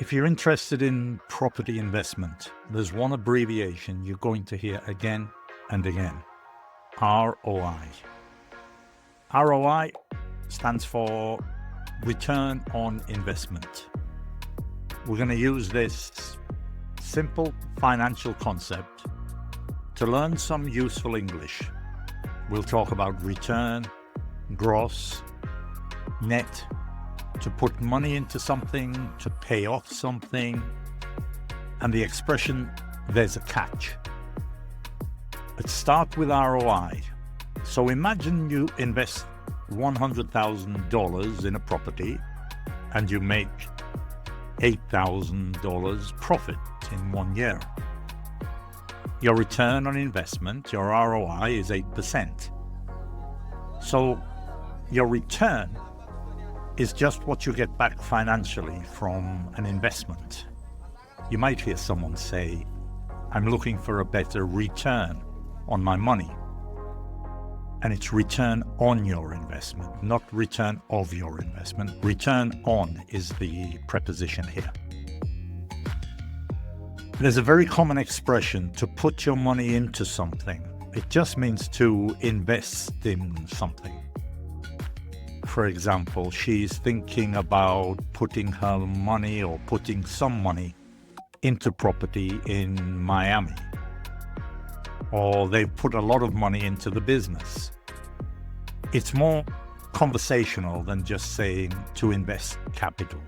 If you're interested in property investment, there's one abbreviation you're going to hear again and again: ROI. ROI stands for return on investment. We're going to use this simple financial concept to learn some useful English. We'll talk about return, gross, net, to put money into something, to pay off something, and the expression, there's a catch. Let's start with ROI. So imagine you invest $100,000 in a property and you make $8,000 profit in 1 year. Your return on investment, your ROI, is 8%. So your return is just what you get back financially from an investment. You might hear someone say, I'm looking for a better return on my money. And it's return on your investment, not return of your investment. Return on is the preposition here. There's a very common expression, to put your money into something. It just means to invest in something. For example, she's thinking about putting her money or putting some money into property in Miami. Or they've put a lot of money into the business. It's more conversational than just saying to invest capital.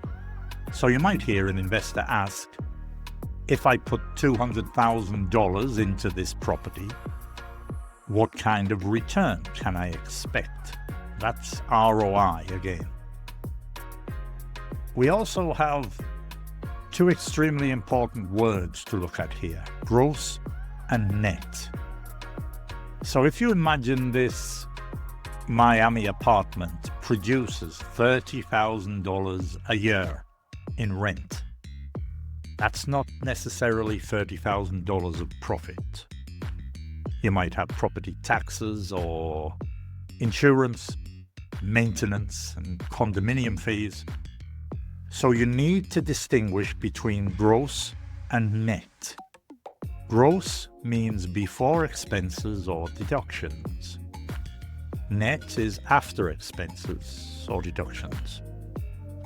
So you might hear an investor ask, if I put $200,000 into this property, what kind of return can I expect? That's ROI again. We also have two extremely important words to look at here: gross and net. So if you imagine this Miami apartment produces $30,000 a year in rent, that's not necessarily $30,000 of profit. You might have property taxes or insurance, maintenance, and condominium fees. So you need to distinguish between gross and net. Gross means before expenses or deductions. Net is after expenses or deductions.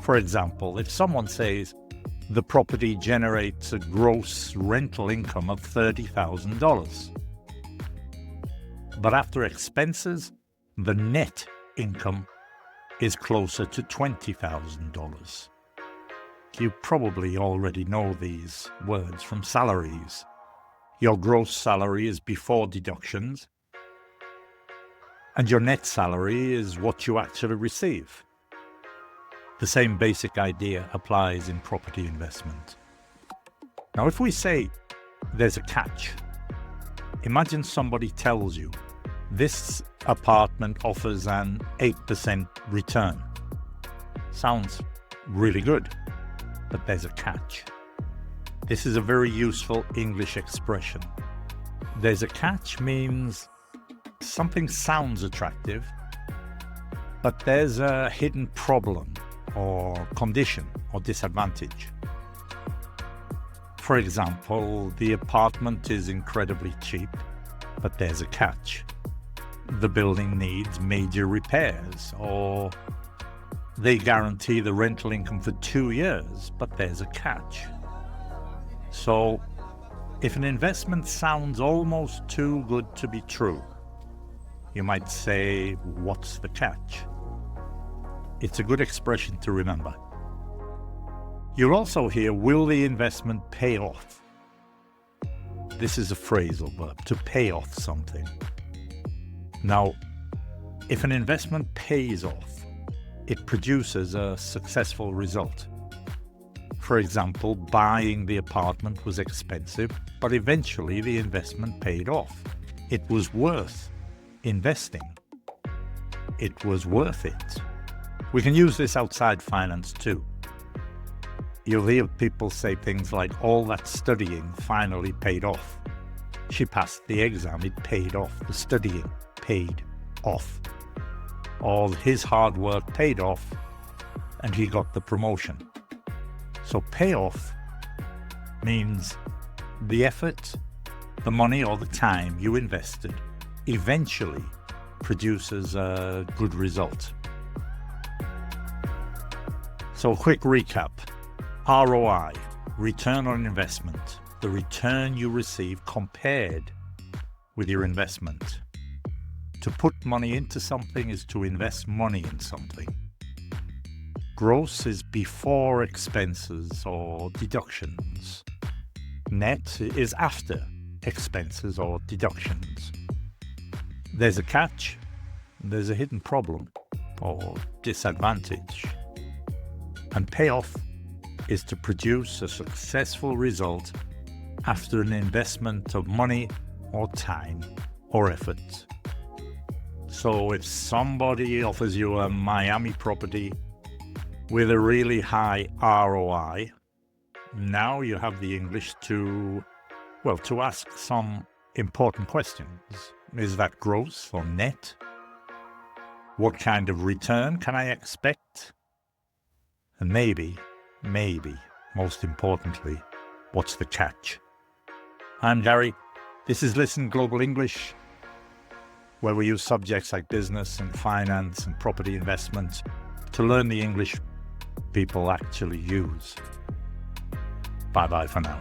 For example, if someone says the property generates a gross rental income of $30,000, but after expenses, the net income is closer to $20,000. You probably already know these words from salaries. Your gross salary is before deductions, and your net salary is what you actually receive. The same basic idea applies in property investment. Now, if we say there's a catch, imagine somebody tells you, this apartment offers an 8% return. Sounds really good, but there's a catch. This is a very useful English expression. There's a catch means something sounds attractive, but there's a hidden problem or condition or disadvantage. For example, the apartment is incredibly cheap, but there's a catch. The building needs major repairs, or they guarantee the rental income for 2 years, but there's a catch. So, if an investment sounds almost too good to be true, you might say, what's the catch? It's a good expression to remember. You'll also hear, will the investment pay off? This is a phrasal verb, to pay off something. Now, if an investment pays off, it produces a successful result. For example, buying the apartment was expensive, but eventually the investment paid off. It was worth investing. It was worth it. We can use this outside finance too. You'll hear people say things like, all that studying finally paid off. She passed the exam, it paid off. The studying paid off. All his hard work paid off, and he got the promotion. So payoff means the effort, the money or the time you invested eventually produces a good result. So quick recap. ROI, return on investment, the return you receive compared with your investment. To put money into something is to invest money in something. Gross is before expenses or deductions. Net is after expenses or deductions. There's a catch, there's a hidden problem or disadvantage. And payoff is to produce a successful result after an investment of money or time or effort. So if somebody offers you a Miami property with a really high ROI, now you have the English to ask some important questions. Is that gross or net? What kind of return can I expect? And maybe, most importantly, what's the catch? I'm Gary. This is Listen Global English, where we use subjects like business and finance and property investment to learn the English people actually use. Bye-bye for now.